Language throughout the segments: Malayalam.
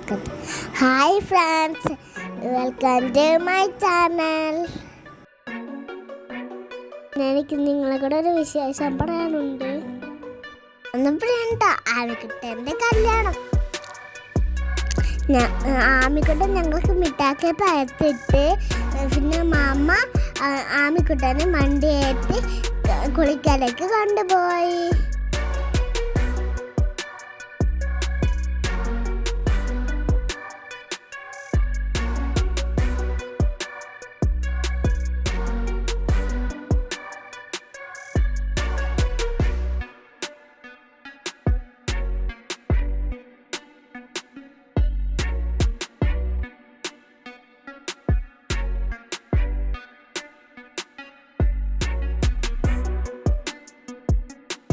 Hi friends, welcome to my channel. എനിക്ക് നിങ്ങളെ കൂടെ ഒരു വിശേഷം പറയാനുണ്ട്. ആമിക്കുട്ടൻ്റെ കല്യാണം. ആമിക്കുട്ടൻ ഞങ്ങൾക്ക് മിഠാക്കി പരത്തിട്ട് പിന്നെ മാമ ആമിക്കുട്ടനെ വണ്ടിയേറ്റ് കുളിക്കലേക്ക് കൊണ്ടുപോയി.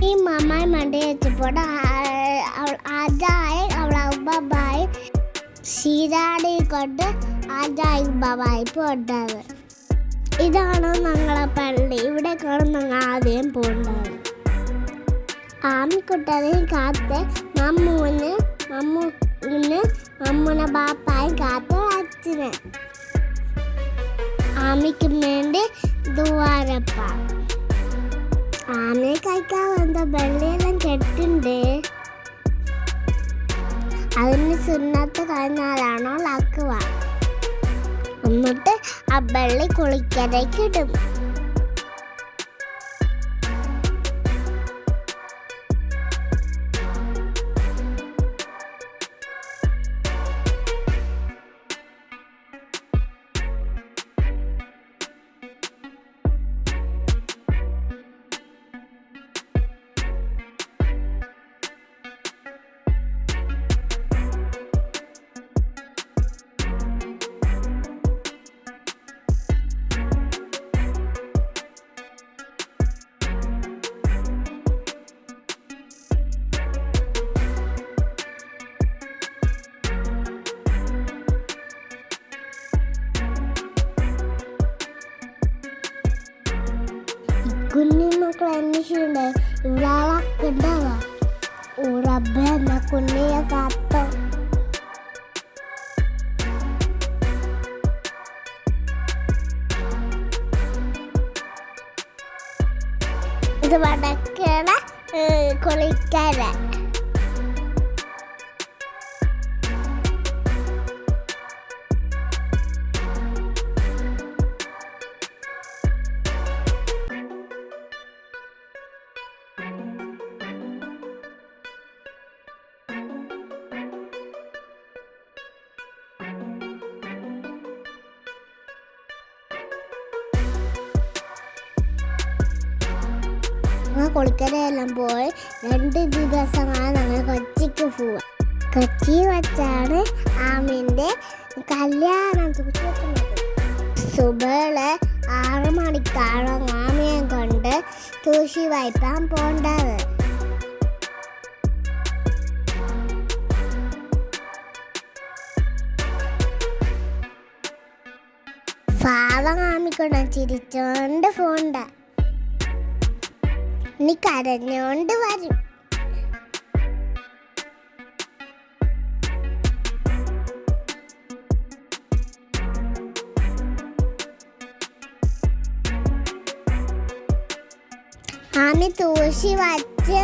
ഈ മാമായി മണ്ടി വെച്ചപ്പോൾ ആജായി അവളെ ഉമ്മായി ശീരാടി കൊണ്ട് ആജായി ഉമ്മായി പോണ്ടത്. ഇതാണ് ഞങ്ങളെ പള്ളി. ഇവിടേക്കാണ് ഞങ്ങൾ ആദ്യം പോണ്ടത്. ആമിക്കുട്ടനെ കാത്ത് മമ്മൂനെ ബാപ്പായും കാത്ത് അച്ഛന്. ആമിക്ക് വേണ്ടി ദുവാരപ്പ. ആമയെ കഴിക്കാൻ വന്ന വെള്ളിയെല്ലാം കെട്ടുണ്ട്. അതിന് സുന്നത്ത് കഴിഞ്ഞാലാണോ ലാക്കുക. എന്നിട്ട് ആ വെള്ളി കുളിക്കലേക്ക് ഇടും. കുഞ്ഞുമക്കൾ അന്വേഷിച്ചുണ്ട്. ഇവിടെ ആളൊക്കെ ഉണ്ടാവാ. റബ്ബ എന്ന കുഞ്ഞിയെ കാത്തോ. ഇത് വടക്കട കുളിക്കര. കൊളിക്കരയെല്ലാം പോയി 2 ദിവസമാണ് ഞങ്ങൾ കൊച്ചിക്ക് പോവുക. കൊച്ചി വച്ചാണ് ആമിൻ്റെ കല്യാണം തൂക്കുന്നത്. സുബേള് 6 മണിക്കാണ് ആമിയെ കൊണ്ട് തൂശി വായിപ്പാൻ പോണ്ടത്. പാവം ആമിക്കൊണ്ട് ചിരിച്ചോണ്ട് പോണ്ട. നീ കരഞ്ഞോണ്ട് വരും. ആമി തൂശി വച്ച്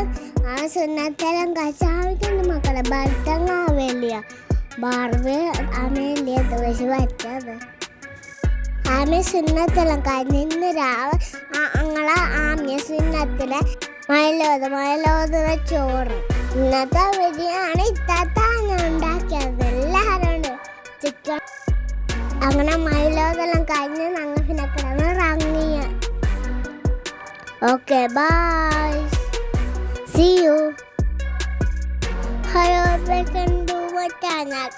ആ സുന്നത്തെല്ലാം കഴിച്ച് ആമിക്കുണ്ട് മക്കളെ. ഭർത്തങ്ങാവില്ല ബാർബ് ആമയല്ലേ തൂശി വച്ചത്. ആമി സുന്നത്തെല്ലാം കഴിഞ്ഞ് ഇന്ന് ഞങ്ങളെ ആമിയ സുന്നത്തിലെ മയിലോതുന്ന ചോറ്. ഇന്നത്തെ ബിരിയാണി ഇത്താത്താണ് ഉണ്ടാക്കിയത്. എല്ലാവരും ചിക്കൻ. അങ്ങനെ മയിലോതെല്ലാം കഴിഞ്ഞ് ഞങ്ങൾ പിന്നെ കിടന്ന് ഇറങ്ങിയ. Okay, bye, see you. Hello, welcome to my channel.